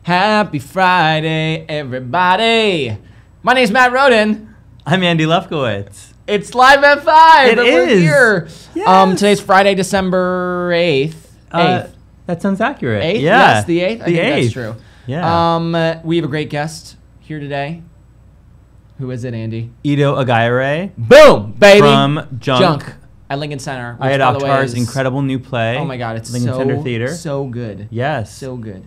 Happy Friday, everybody. My name's Matt Roden. I'm Andy Lefkowitz. It's live at 5. It We're is. here. Yes. Today's Friday, December 8th. 8th. That sounds accurate. 8th? Yeah. Yes, the 8th. I think 8th. that's true. Yeah. We have a great guest here today. Who is it, Andy? Ito Aghayere. Boom, baby. From Junk. At Lincoln Center. I had Akhtar's incredible new play. Oh my God, it's Lincoln Center Theater. So good. Yes. So good.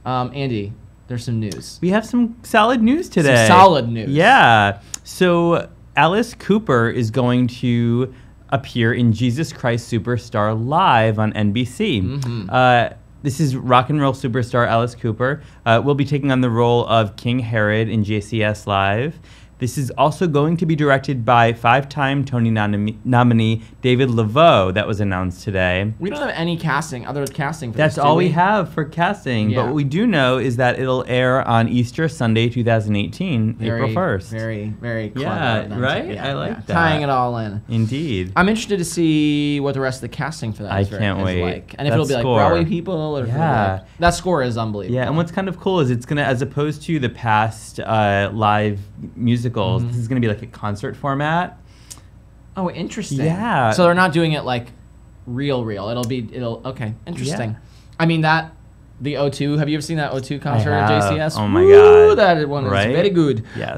Andy, there's some news. We have some solid news today. Some solid news. Yeah. So Alice Cooper is going to appear in Jesus Christ Superstar live on NBC. Mm-hmm. This is rock and roll superstar Alice Cooper. Will be taking on the role of King Herod in JCS Live. This is also going to be directed by 5-time Tony nominee David Laveau. That was announced today. We don't have any other casting for That's this, all we have for casting. Yeah. But what we do know is that it'll air on Easter Sunday, 2018, April 1st. Very, very clever. Yeah, of them right? to- I like that. Tying it all in. Indeed. I'm interested to see what the rest of the casting for that I is can't wait. like. And if That it'll be like score. Broadway people or if it'll be Yeah. like, that score is unbelievable. Yeah, and what's kind of cool is it's going to, as opposed to the past live musicals, this is going to be like a concert format. Oh, interesting. Yeah. So they're not doing it like real. Okay, interesting. Yeah. I mean, the O2, have you ever seen that O2 concert at have. JCS? Oh my Woo, God. that one is Right? very good. Yes.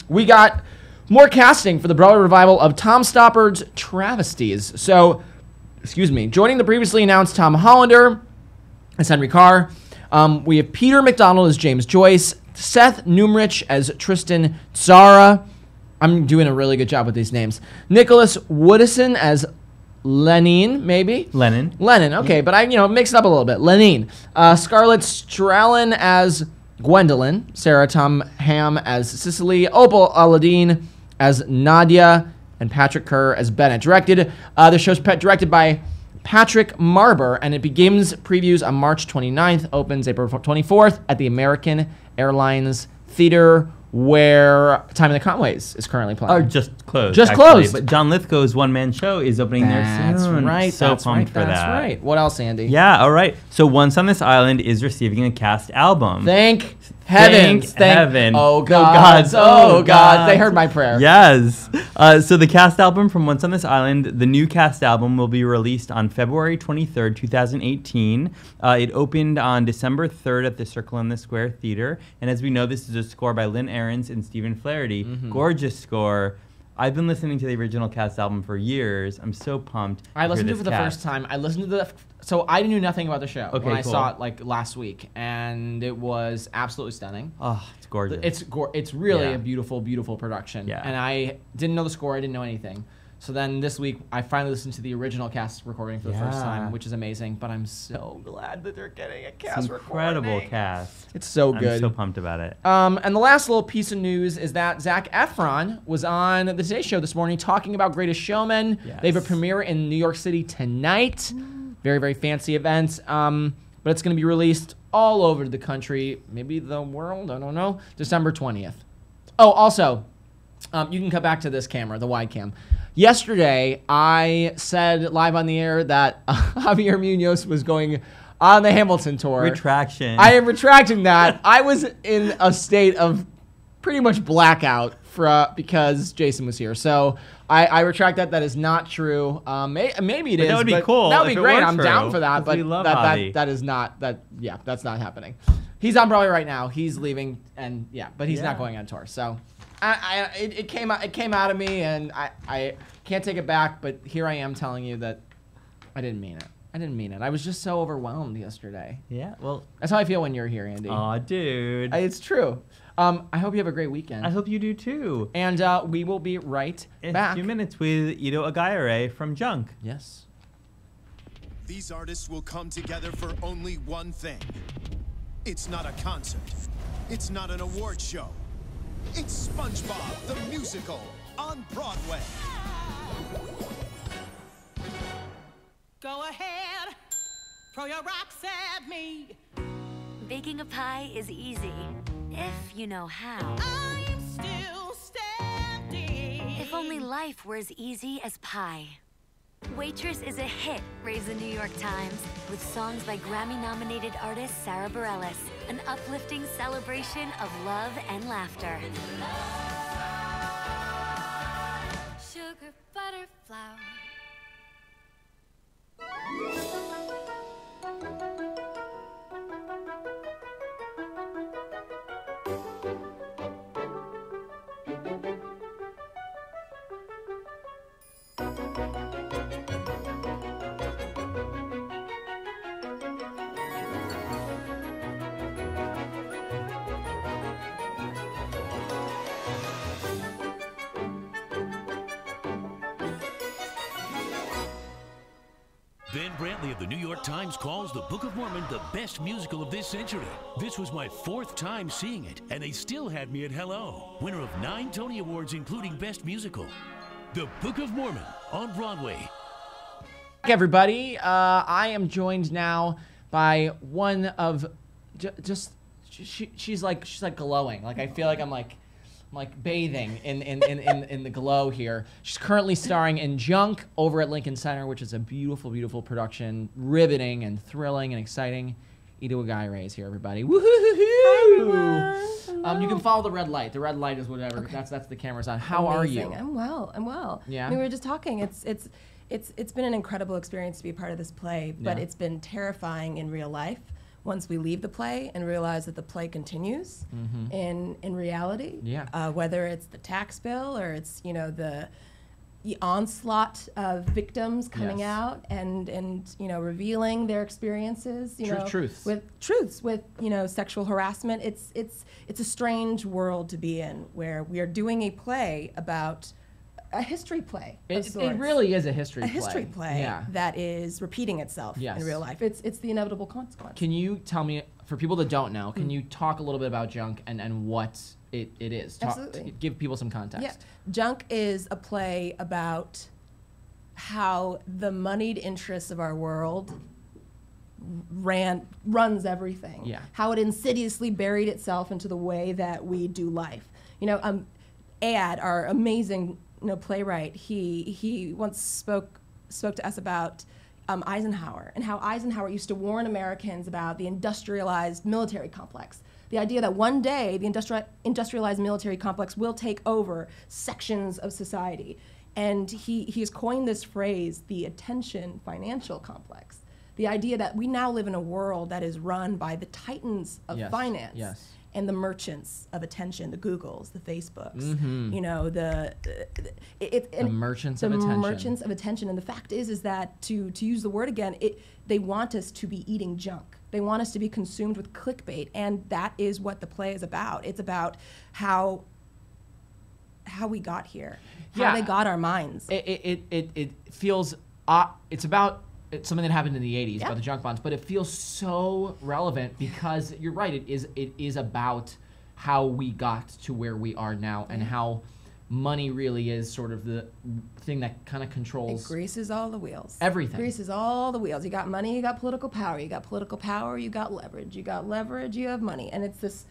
We got more casting for the Broadway revival of Tom Stoppard's Travesties. So, joining the previously announced Tom Hollander as Henry Carr, we have Peter McDonald as James Joyce, Seth Numrich as Tristan Tzara. I'm doing a really good job with these names. Nicholas Woodison as Lenin, maybe? Lennon. Okay, but I, mix it up a little bit. Lenin. Scarlett Strallen as Gwendolyn. Sarah Tom Ham as Cicely. Opal Aladdin as Nadia. And Patrick Kerr as Bennett. The show's directed by Patrick Marber, and it begins previews on March 29th, opens April 24th at the American Airlines Theater, where Time in the Conways is currently playing. Or just closed. Just actually. closed. But John Lithgow's one-man show is opening there soon. That's right. So pumped for that. That's right. What else, Andy? Yeah, all right. So Once on This Island is receiving a cast album. Thank heavens. Heaven. Oh, gods. Oh, God. They heard my prayer. Yes. So the cast album from Once on This Island, the new cast album will be released on February 23rd, 2018. It opened on December 3rd at the Circle in the Square Theater. And as we know, this is a score by Lynn Ahrens and Stephen Flaherty. Gorgeous score. I've been listening to the original cast album for years. I'm so pumped. I listened to it for the first time. So I knew nothing about the show when I saw it like last week, and it was absolutely stunning. Oh, it's gorgeous. It's really a beautiful, beautiful production. Yeah. And I didn't know the score. I didn't know anything. So then this week, I finally listened to the original cast recording for the first time, which is amazing. But I'm so glad that they're getting a cast recording. Incredible cast. It's so good. I'm so pumped about it. And the last little piece of news is that Zac Efron was on the Today Show this morning talking about Greatest Showman. Yes. They have a premiere in New York City tonight. Very, very fancy event. But it's going to be released all over the country, maybe the world, I don't know, December 20th. Oh, also, you can cut back to this camera, the wide cam. Yesterday, I said live on the air that Javier Munoz was going on the Hamilton tour. Retraction. I am retracting that. I was in a state of pretty much blackout because Jason was here. So I retract that. That is not true. Maybe it is. That would be cool. That would be if it great. were I'm true, down for that. 'cause But we love that is not that. Yeah, that's not happening. He's on Broadway right now. He's leaving, and but he's not going on tour. So it came out of me, and I can't take it back. But here I am telling you that I didn't mean it. I was just so overwhelmed yesterday. Yeah, well. That's how I feel when you're here, Andy. Aw, dude. It's true. I hope you have a great weekend. I hope you do too. And we will be right back. In a few minutes with Ito Aghayere from Junk. Yes. These artists will come together for only one thing. It's not a concert. It's not an award show. It's SpongeBob the Musical on Broadway. Go ahead, throw your rocks at me. Baking a pie is easy, if you know how. I'm still standing. If only life were as easy as pie. Waitress is a hit, raves the New York Times, with songs by Grammy-nominated artist Sarah Bareilles, an uplifting celebration of love and laughter. Sugar, butter, flour. Ben Brantley of the New York Times calls The Book of Mormon the best musical of this century. This was my 4th time seeing it, and they still had me at hello. Winner of 9 Tony Awards, including Best Musical. The Book of Mormon on Broadway. Hey everybody, I am joined now by one of she's like glowing. Like I feel like I'm like bathing in the glow here. She's currently starring in Junk over at Lincoln Center, which is a beautiful, beautiful production, riveting and thrilling and exciting. Ito Aghayere is here, everybody. Woohoo! You can follow the red light. The red light is whatever. Okay. That's the camera's on. How Amazing. are you? I'm well. Yeah. I mean, we were just talking. It's been an incredible experience to be a part of this play, but it's been terrifying in real life. Once we leave the play and realize that the play continues in reality, whether it's the tax bill or it's the onslaught of victims coming out and revealing their experiences, truths with sexual harassment. It's a strange world to be in where we are doing a play about a history play. It really is a history play. A history play that is repeating itself in real life. It's the inevitable consequence. Can you tell me, for people that don't know, can you talk a little bit about Junk and what it is? Absolutely. Give people some context. Yeah. Junk is a play about how the moneyed interests of our world runs everything. Yeah. How it insidiously buried itself into the way that we do life. Ad, our amazing playwright, he once spoke to us about Eisenhower and how Eisenhower used to warn Americans about the industrialized military complex. The idea that one day the industrialized military complex will take over sections of society. And he's coined this phrase, the attention financial complex. The idea that we now live in a world that is run by the titans of finance. And the merchants of attention, the Googles, the Facebooks, the merchants of attention. The merchants of attention. And the fact is that to use the word again, they want us to be eating junk. They want us to be consumed with clickbait, and that is what the play is about. It's about how we got here, how they got our minds. It feels it's about. It's something that happened in the 80s about the junk bonds, but it feels so relevant because you're right. It is about how we got to where we are now and how money really is sort of the thing that kind of controls. It greases all the wheels. Everything. Greases all the wheels. You got money, you got political power. You got political power, you got leverage. You got leverage, you have money. And it's this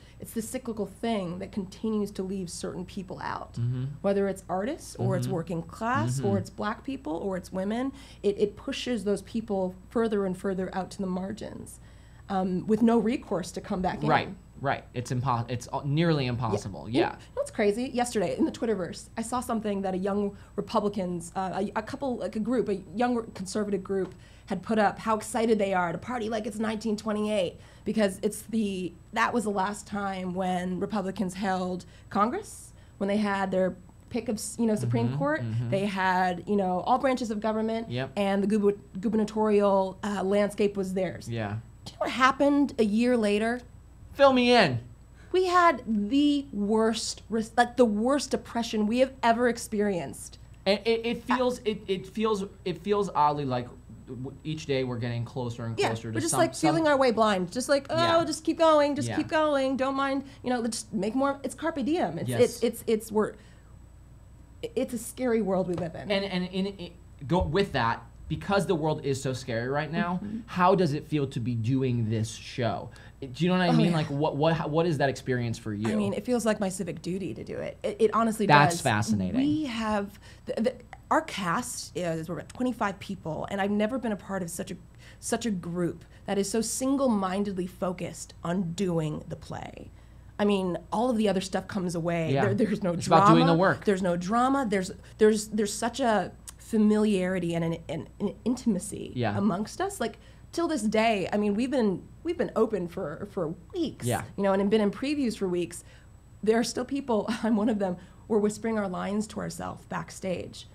cyclical thing that continues to leave certain people out. Whether it's artists or it's working class or it's black people or it's women, it pushes those people further and further out to the margins with no recourse to come back in. Right. It's nearly impossible. Yeah. You know what's crazy? Yesterday in the Twitterverse, I saw something that a young Republicans, a young conservative group had put up how excited they are to party like it's 1928 because that was the last time when Republicans held Congress, when they had their pick of Supreme Court. They had all branches of government, and the gubernatorial landscape was theirs. Yeah. Do you know what happened a year later? Fill me in. We had the worst depression we have ever experienced. And it feels oddly like each day we're getting closer and closer to we're just feeling our way blind. Just just keep going, keep going. Don't mind, let's make more. It's carpe diem. It's a scary world we live in. And go with that. because the world is so scary right now, how does it feel to be doing this show? Do you know what I mean? yeah. Like, what is that experience for you? I mean, it feels like my civic duty to do it. It honestly That's does. fascinating. We have our cast is we're about 25 people, and I've never been a part of such a group that is so single-mindedly focused on doing the play. I mean, all of the other stuff comes away. Yeah. There's no It's drama. about doing the work. There's no drama. There's such a familiarity and an intimacy Yeah. amongst us. Like till this day, I mean, we've been open for weeks. Yeah. You know, and have been in previews for weeks. There are still people. I'm one of them. We're whispering our lines to ourselves backstage,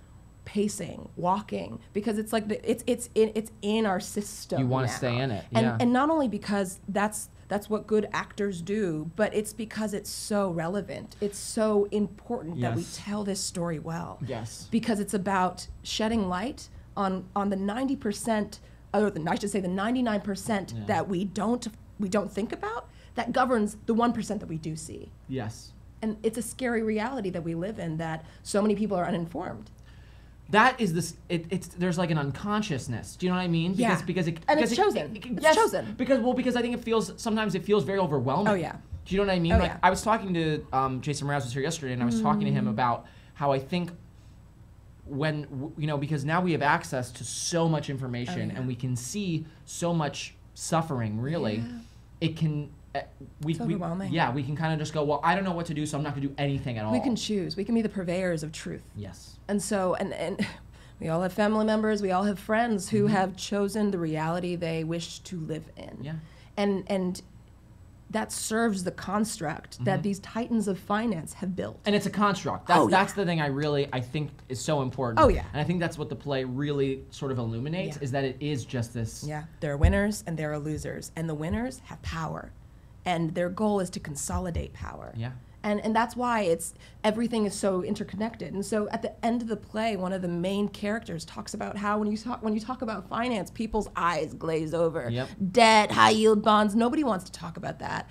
pacing, walking, because it's like it's in our system. You wanna now. stay in it, And yeah. and not only because that's what good actors do, but it's because it's so relevant. It's so important that we Yes. tell this story well. Yes. Because it's about shedding light on the 90%, or I should say the 99% that we don't think about, that governs the 1% that we do see. Yes. And it's a scary reality that we live in, that so many people are uninformed. That is this. It's there's like an unconsciousnness. Do you know what I mean? Yeah. Because And it's chosen. It's chosen. Because I think sometimes it feels very overwhelming. Oh, yeah. Do you know what I mean? Oh, Like yeah. I was talking to Jason Mraz was here yesterday, and I was talking to him about how I think when because now we have access to so much information and we can see so much suffering. Really, it can. It's overwhelming. We can kind of just go, well, I don't know what to do, so I'm not going to do anything at all. We can choose. We can be the purveyors of truth. Yes. And so, and we all have family members, we all have friends who have chosen the reality they wish to live in. Yeah. And that serves the construct that these titans of finance have built. And it's a construct. That's the thing I think is so important. Oh, yeah. And I think that's what the play really sort of illuminates, is that it is just this. Yeah, there are winners and there are losers, and the winners have power, and their goal is to consolidate power. Yeah. And that's why everything is so interconnected. And so at the end of the play, one of the main characters talks about how when you talk about finance, people's eyes glaze over. Yep. Debt, high yield bonds, nobody wants to talk about that.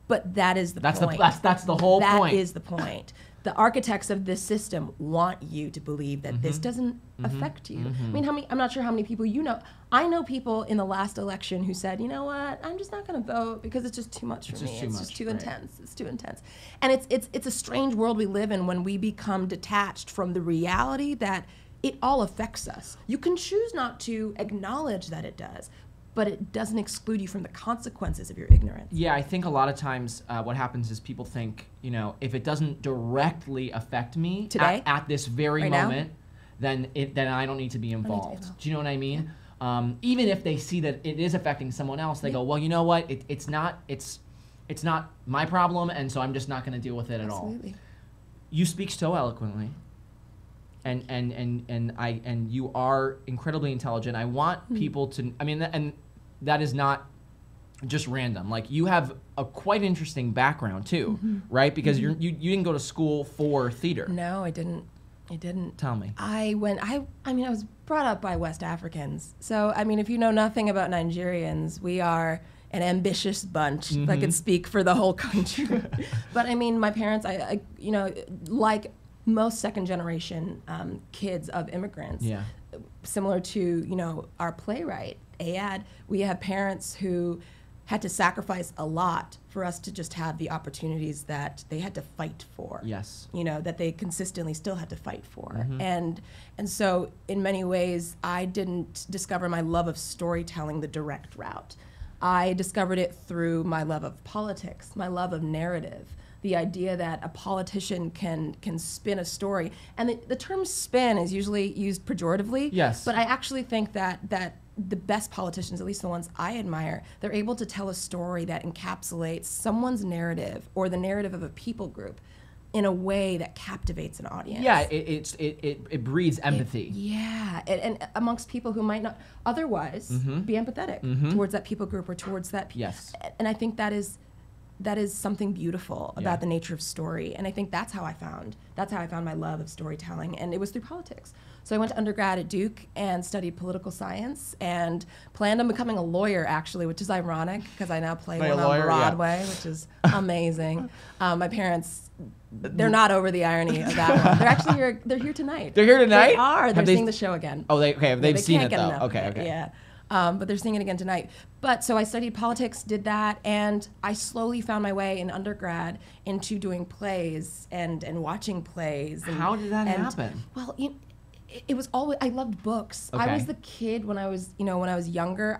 But that is the point. That's the whole point. That is the point. The architects of this system want you to believe that this doesn't affect you. I mean, I'm not sure how many people you know. I know people in the last election who said, you know what, I'm just not going to vote because it's just too much for me. It's just too intense. It's too intense. And it's a strange world we live in when we become detached from the reality that it all affects us. You can choose not to acknowledge that it does, but it doesn't exclude you from the consequences of your ignorance. Yeah, I think a lot of times what happens is people think, if it doesn't directly affect me Today? at this very Right now? moment, then I don't need to be involved. Do you know what I mean? Even if they see that it is affecting someone else, they go, well, you know what? It's not my problem, and so I'm just not going to deal with it at all. Absolutely. You speak so eloquently. And you are incredibly intelligent. I want people to. I mean, and that is not just random. Like you have a quite interesting background too, right? Because you didn't go to school for theater. No, I didn't. Tell me. I was brought up by West Africans. So, I mean, if you know nothing about Nigerians, we are an ambitious bunch that can speak for the whole country. But I mean, my parents, I like most second generation kids of immigrants, similar to, our playwright, Ayad, we have parents who had to sacrifice a lot for us to just have the opportunities that they had to fight for. Yes. That they consistently still had to fight for. And so in many ways, I didn't discover my love of storytelling the direct route. I discovered it through my love of politics, my love of narrative, the idea that a politician can spin a story. And the term spin is usually used pejoratively. Yes. But I actually think that the best politicians, at least the ones I admire, they're able to tell a story that encapsulates someone's narrative or the narrative of a people group in a way that captivates an audience. Yeah, it breeds empathy. And amongst people who might not otherwise be empathetic towards that people group or towards that. Yes. And I think that is something beautiful about the nature of story. And I think that's how I found my love of storytelling. And it was through politics. So I went to undergrad at Duke and studied political science and planned on becoming a lawyer, actually, which is ironic because I now play one on Broadway, which is amazing. My parents, they're not over the irony of that one. They're actually here. They're here tonight. They're here tonight? They are. They're seeing the show again. Oh, they've seen it, though. Okay. Yeah. But they're seeing it again tonight. But so I studied politics, did that, and I slowly found my way in undergrad into doing plays and watching plays. How did that happen? Well, it was always, I loved books. Okay. I was the kid when I was younger.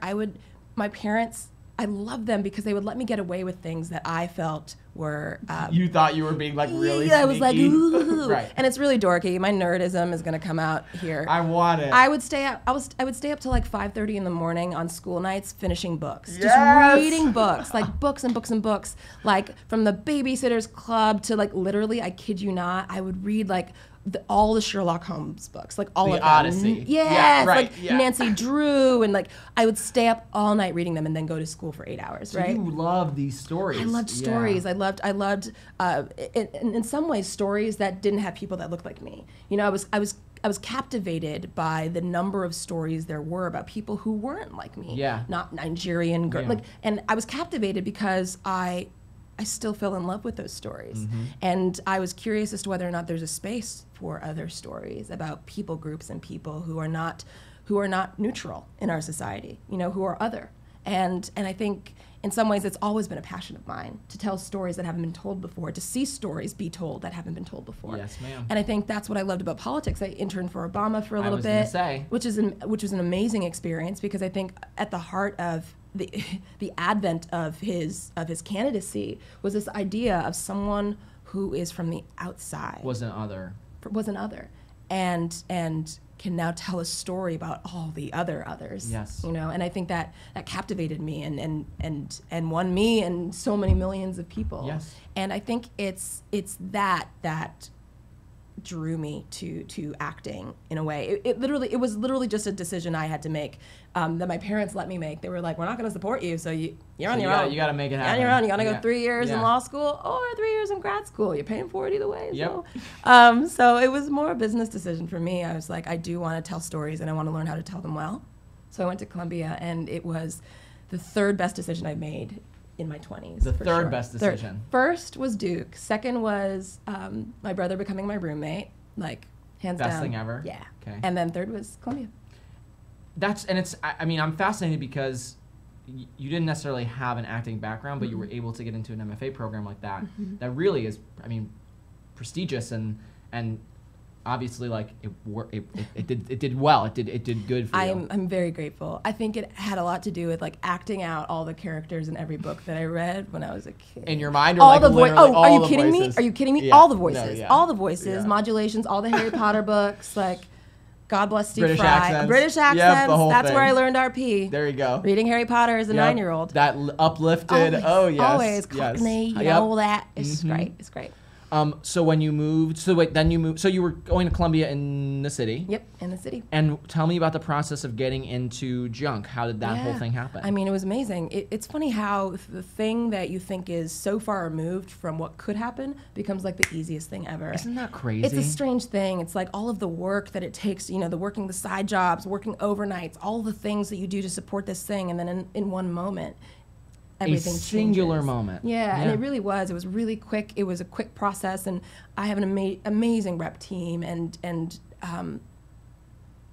My parents, I loved them because they would let me get away with things that I felt were. You thought you were being like really sneaky. I was like, ooh. Right. And it's really dorky. My nerdism is going to come out here. I want it. I would stay up. I would stay up till like 5:30 in the morning on school nights, finishing books, Yes! just reading books, like books and books and books, like from the Babysitter's Club to like literally, I kid you not, I would read like. All the Sherlock Holmes books, like all the of them. Odyssey. Yes, Yeah, right, like yeah. Nancy Drew, and like I would stay up all night reading them and then go to school for 8 hours. So right? you love these stories. I loved stories. I loved in some ways stories that didn't have people that looked like me. I was captivated by the number of stories there were about people who weren't like me. Yeah. Not Nigerian girl. Yeah. And I was captivated because I still fell in love with those stories. Mm-hmm. And I was curious as to whether or not there's a space for other stories about people groups and people who are not neutral in our society, who are other. And I think in some ways it's always been a passion of mine to tell stories that haven't been told before, to see stories be told that haven't been told before. Yes, ma'am. And I think that's what I loved about politics. I interned for Obama for a little was gonna bit, say. which was an amazing experience because I think at the heart of the advent of his candidacy was this idea of someone who is from the outside, Was an other, and can now tell a story about all the others. Yes. And I think that captivated me and won me and so many millions of people. Yes. And I think it's that drew me to acting in a way. It was literally just a decision I had to make that my parents let me make. They were like, we're not going to support you, so you're on your own. You got to make it happen. You're on your own. You got to go 3 years in Yeah. law school or 3 years in grad school. You're paying for it either way. Yep. So it was more a business decision for me. I was like, I do want to tell stories and I want to learn how to tell them well. So I went to Columbia, and it was the third best decision I made in my 20s. The for third sure. best decision. First was Duke. Second was my brother becoming my roommate, like hands down. Best thing ever? Yeah. Okay. And then third was Columbia. I'm fascinated because you didn't necessarily have an acting background, but you were able to get into an MFA program like that. That really is, prestigious and obviously like it did well. It did good for you. I'm very grateful. I think it had a lot to do with like acting out all the characters in every book that I read when I was a kid. In your mind, or all like the literally are all you the kidding voices? me? Are you kidding me? Yeah. All the No, voices, yeah. all the voices, Yeah. modulations, all the Harry Potter books, like God bless Steve British Fry. accents. British Yep, accents. the whole That's thing. where I learned RP. There you go. Reading Harry Potter as a Yep. 9-year-old. That uplifted. Always, yes. always yes. Cockney, Yep. all that. It's Mhm. great. It's great. So when you moved, so you were going to Columbia in the city. Yep, in the city. And tell me about the process of getting into junk. How did that whole thing happen? I mean, it was amazing. It's funny how the thing that you think is so far removed from what could happen becomes like the easiest thing ever. Isn't that crazy? It's a strange thing. It's like all of the work that it takes, the side jobs, working overnights, all the things that you do to support this thing, and then in one moment, everything singular changes. and it really was. It was really quick. It was a quick process, and I have an amazing rep team, and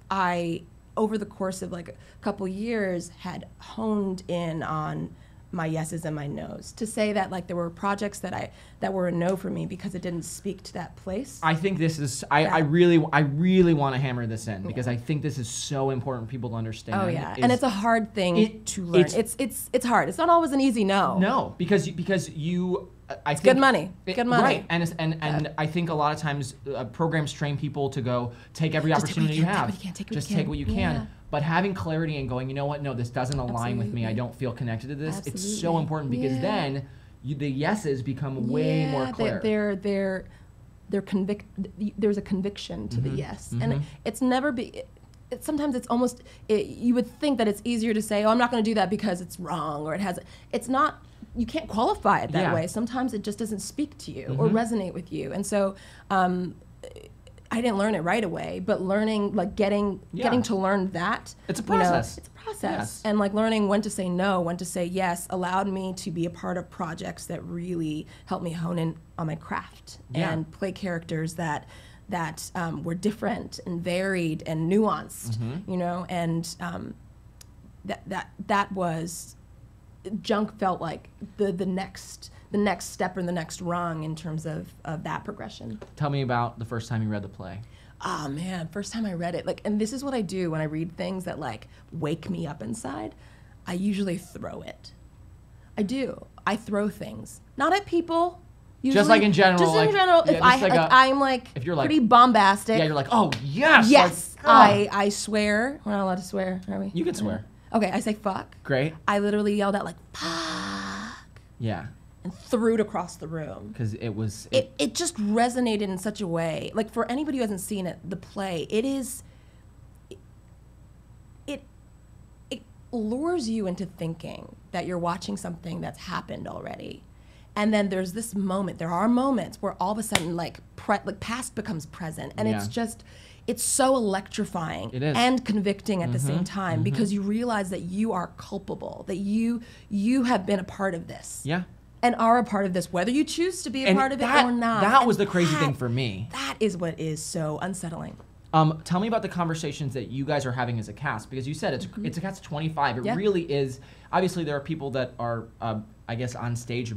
I, over the course of like a couple years, had honed in on my yeses and my nos to say that like there were projects that were a no for me because it didn't speak to that place. I think this is I really want to hammer this in because I think this is so important for people to understand. Oh yeah, and it's a hard thing to learn. It's hard. It's not always an easy no. No, because you I think good money. Good money. Right, and I think a lot of times programs train people to go take every opportunity you have. Just take what you can. But having clarity and going, you know what? No, this doesn't align with me. I don't feel connected to this. Absolutely. It's so important because then the yeses become way more clear. They're there's a conviction to the yes, and it's never sometimes it's almost you would think that it's easier to say, oh, I'm not going to do that because it's wrong or it's not. You can't qualify it that way. Sometimes it just doesn't speak to you or resonate with you, and so I didn't learn it right away, but learning, like getting to learn that. It's a process. It's a process. Yes. And like learning when to say no, when to say yes, allowed me to be a part of projects that really helped me hone in on my craft and play characters that were different and varied and nuanced, you know, and that was, Junk felt like the next step or the next rung in terms of that progression. Tell me about the first time you read the play. Oh man, first time I read it, like, and this is what I do when I read things that like wake me up inside. I usually throw it. I do. I throw things, not at people. Usually, just like in general. Just like, in general. Yeah, if I'm like if you're like pretty bombastic. Yeah, you're like, oh yes. Yes. Like, I swear. We're not allowed to swear, are we? You can swear. Okay, I say fuck. Great. I literally yelled out like fuck. Yeah. And threw it across the room. Because it was... It just resonated in such a way. Like, for anybody who hasn't seen it, the play, it lures you into thinking that you're watching something that's happened already. And then there are moments where all of a sudden, like past becomes present. And it's so electrifying and convicting at the same time, because you realize that you are culpable, that you have been a part of this. Yeah. And are a part of this, whether you choose to be a part of it or not. That was the crazy thing for me. That is what is so unsettling. Tell me about the conversations that you guys are having as a cast, because you said it's a cast of 25. It really is. Obviously, there are people that are, I guess, on stage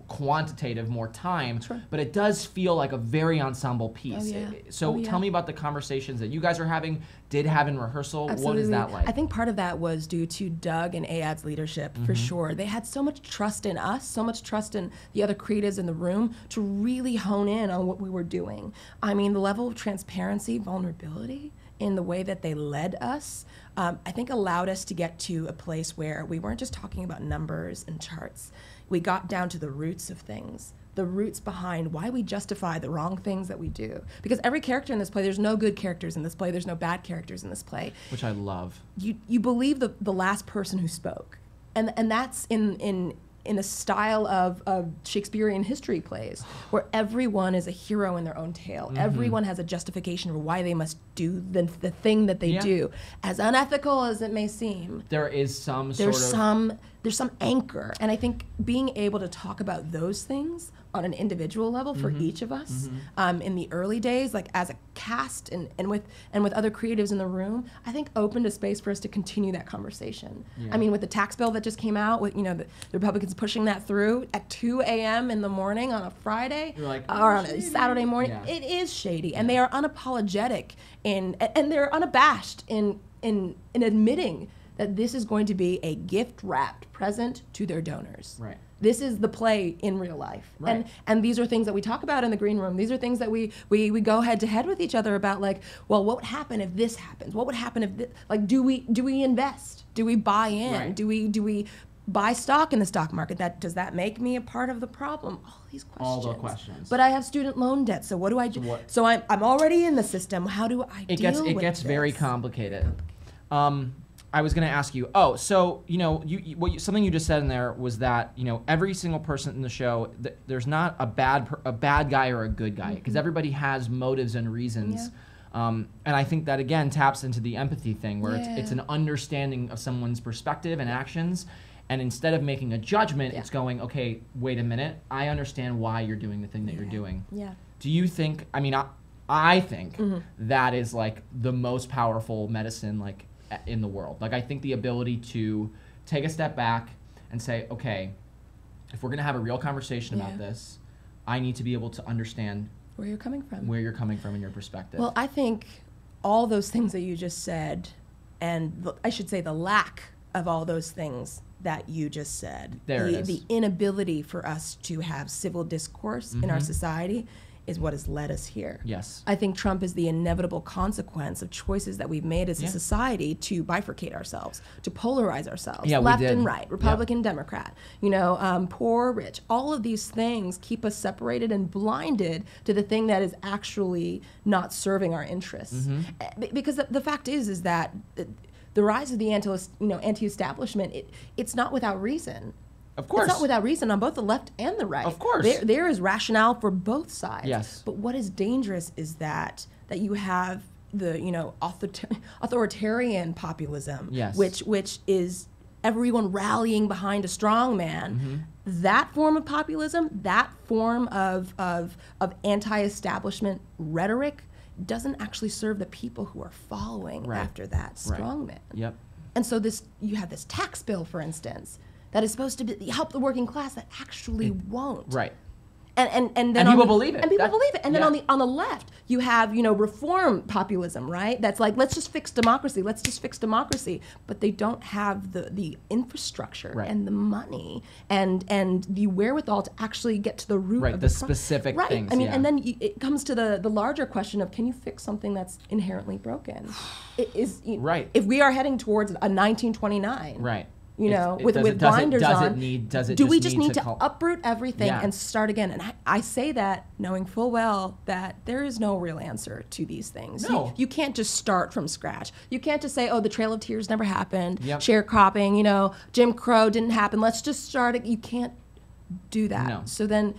quantitative more time, but it does feel like a very ensemble piece. So tell me about the conversations that you guys are having, did have in rehearsal. Absolutely. What is that like? I think part of that was due to Doug and Ayad's leadership, for sure. They had so much trust in us, so much trust in the other creatives in the room to really hone in on what we were doing. I mean, the level of transparency, vulnerability in the way that they led us, I think allowed us to get to a place where we weren't just talking about numbers and charts. We got down to the roots of things, the roots behind why we justify the wrong things that we do. Because every character in this play, there's no good characters in this play, there's no bad characters in this play. Which I love. You believe the last person who spoke. And that's in a style of Shakespearean history plays, where everyone is a hero in their own tale. Everyone has a justification for why they must do the thing that they do. As unethical as it may seem, there is some there's some anchor. And I think being able to talk about those things on an individual level for each of us in the early days, like as a cast and with other creatives in the room, I think opened a space for us to continue that conversation. I mean, with the tax bill that just came out, with the Republicans pushing that through at 2 a.m. in the morning on a Friday or on a Saturday morning, it is shady. And they are unapologetic and they're unabashed in admitting that this is going to be a gift-wrapped present to their donors. Right. This is the play in real life. Right. And these are things that we talk about in the green room. These are things that we go head to head with each other about, like, well, what would happen if this happens? What would happen if this, like, do we invest? Do we buy in? Right. Do we buy stock in the stock market? Does that make me a part of the problem? All these questions. All the questions. But I have student loan debt, so what do I do? So I'm already in the system. How do I deal with this? It gets very complicated. I was going to ask you. So something you just said in there was that every single person in the show, there's not a bad guy or a good guy, because everybody has motives and reasons. And I think that again taps into the empathy thing, where it's an understanding of someone's perspective and actions, and instead of making a judgment, it's going, okay, wait a minute, I understand why you're doing the thing that you're doing. Yeah. Do you think? I mean, I think that is like the most powerful medicine, like, in the world. Like, I think the ability to take a step back and say, okay, if we're going to have a real conversation about this, I need to be able to understand where you're coming from. Where you're coming from in your perspective. Well, I think all those things that you just said, and I should say the lack of all those things that you just said, the inability for us to have civil discourse in our society, is what has led us here. Yes. I think Trump is the inevitable consequence of choices that we've made as a society to bifurcate ourselves, to polarize ourselves, left and right, Republican, Democrat, poor, rich. All of these things keep us separated and blinded to the thing that is actually not serving our interests. Because the fact is that the rise of the anti-establishment, it's not without reason. Of course. It's not without reason on both the left and the right. Of course. There is rationale for both sides. Yes. But what is dangerous is that you have the, authoritarian populism, Yes. which is everyone rallying behind a strong man. That form of populism, that form of anti-establishment rhetoric doesn't actually serve the people who are following after that strong man. Yep. And so you have this tax bill, for instance, that is supposed to help the working class that actually won't. Right. And then And people believe it. And people That- believe it. And then yeah. on the left, you have, reform populism, right? That's like, let's just fix democracy. Let's just fix democracy. But they don't have the infrastructure Right. and the money and the wherewithal to actually get to the root Right, of the the specific right. things, I mean, yeah. and then it comes to the larger question of, can you fix something that's inherently broken? It is Right. If we are heading towards a 1929, Right. with blinders on. Do we just need to call- uproot everything Yeah. and start again? And I say that knowing full well that there is no real answer to these things. No. You can't just start from scratch. You can't just say, oh, the Trail of Tears never happened. Yep. Sharecropping, Jim Crow didn't happen. Let's just start it. You can't do that. No. So then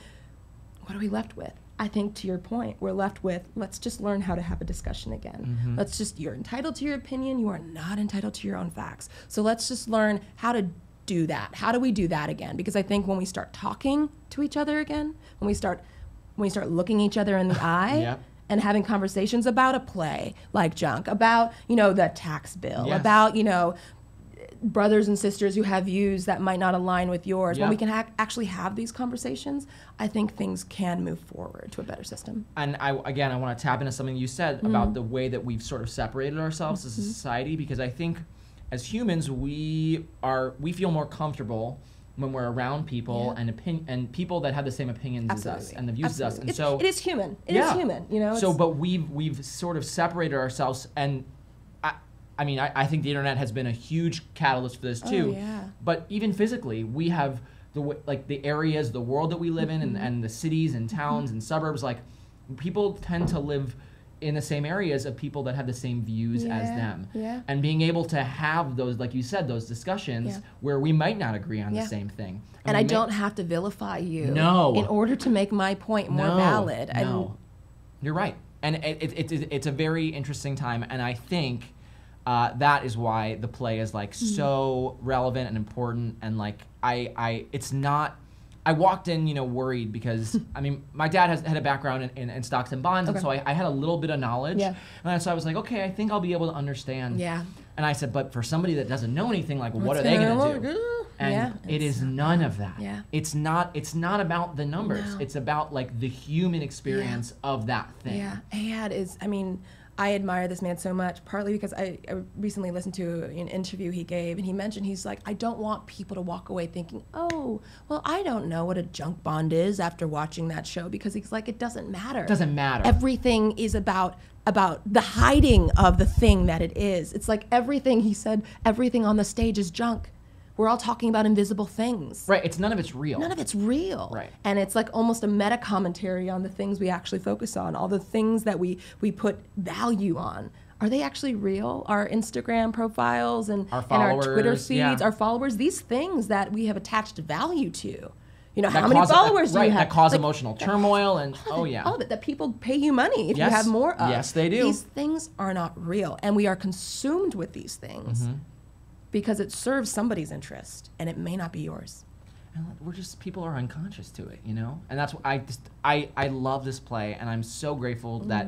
what are we left with? I think to your point, we're left with, let's just learn how to have a discussion again. You're entitled to your opinion. You are not entitled to your own facts. So let's just learn how to do that. How do we do that again? Because I think when we start talking to each other again, when we start looking each other in the eye, Yep. and having conversations about a play like Junk, about, the tax bill, Yes. about, brothers and sisters who have views that might not align with yours. When Yep. we can actually have these conversations, I think things can move forward to a better system. And I want to tap into something you said about the way that we've sort of separated ourselves as a society, because I think as humans we feel more comfortable when we're around people and people that have the same opinions as us Absolutely. and the views as us. And so it is human. It is human. So, but we've sort of separated ourselves, and I think the internet has been a huge catalyst for this too. yeah. But even physically, we have the areas, the world that we live in, and the cities and towns and suburbs. Like, people tend to live in the same areas of people that have the same views as them. Yeah. And being able to have those, like you said, those discussions where we might not agree on the same thing. And I we may- don't have to vilify you No. in order to make my point more valid. No, you're right. And it's a very interesting time, and I think that is why the play is like so relevant and important. And like it's not. I walked in, worried because my dad had a background in stocks and bonds, and so I had a little bit of knowledge. Yeah. And so I was like, okay, I think I'll be able to understand. Yeah. And I said, but for somebody that doesn't know anything, like, what What's are they gonna going to do? do? And Yeah, it is none of that. Yeah. It's not about the numbers. No. It's about like the human experience of that thing. Yeah, Ayad is, I admire this man so much, partly because I recently listened to an interview he gave, and he mentioned, he's like, I don't want people to walk away thinking, oh, well, I don't know what a junk bond is after watching that show, because he's like, it doesn't matter. It doesn't matter. Everything is about the hiding of the thing that it is. It's like everything, he said, everything on the stage is junk. We're all talking about invisible things. Right. It's none of it's real. None of it's real. Right. And it's like almost a meta commentary on the things we actually focus on, all the things that we put value on. Are they actually real? Our Instagram profiles and Our our Twitter followers, feeds, yeah. our followers, these things that we have attached value to. How That many cause- followers do right, you have? that cause Like, emotional turmoil and all of it, that people pay you money if Yes. you have more of. Yes, they do. These things are not real, and we are consumed with these things because it serves somebody's interest, and it may not be yours. And people are unconscious to it, And that's what I love this play, and I'm so grateful that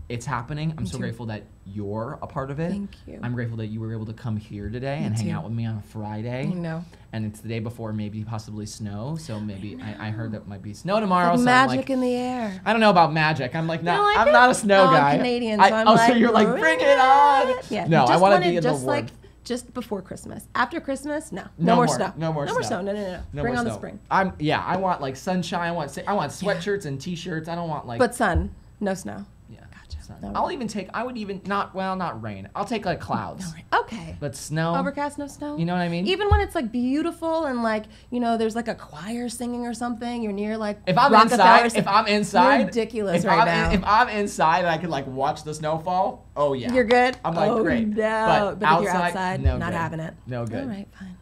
it's happening. I'm so grateful that you're a part of it. Thank you. I'm grateful that you were able to come here today and hang too. out with me on a Friday. I know. And it's the day before maybe possibly snow, so maybe I heard that might be snow tomorrow. Like so magic I'm in the air. I don't know about magic. I'm like, No, I I'm think- not a snow I'm guy. Canadian, so I'm so like, you're like, bring it on. Yeah. No, I just want to wanted be in the just warmth. like just before Christmas. After Christmas, no. No more more- snow. no more snow. No. No Bring more on the snow. spring. I want like sunshine. I want sweatshirts and t-shirts. I don't want like. But sun, no snow. yeah, Gotcha. sun. No I'll rain. even take. I would even not rain. I'll take like clouds. Okay. But snow. Overcast, no snow. You know what I mean? Even when it's like beautiful and like there's like a choir singing or something. You're near like If I'm Rockefeller inside, You're ridiculous if right I'm, now. If I'm inside and I can like watch the snowfall, oh yeah, You're good. I'm like oh, great. No. But if you're outside, no not good. having it. No good. All right, fine.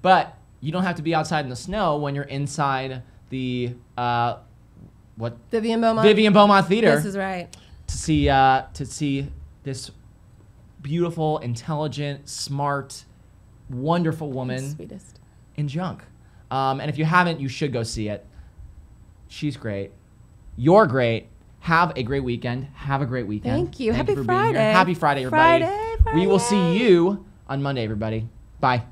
But you don't have to be outside in the snow when you're inside the Vivian Beaumont. Vivian Beaumont Theater. This is right. To see this beautiful, intelligent, smart, wonderful woman Sweetest. in Junk. And if you haven't, you should go see it. She's great. You're great. Have a great weekend. Have a great weekend. Thank you. Thank Happy you for being here. Friday. Happy Friday, everybody. Friday. We will see you on Monday, everybody. Bye.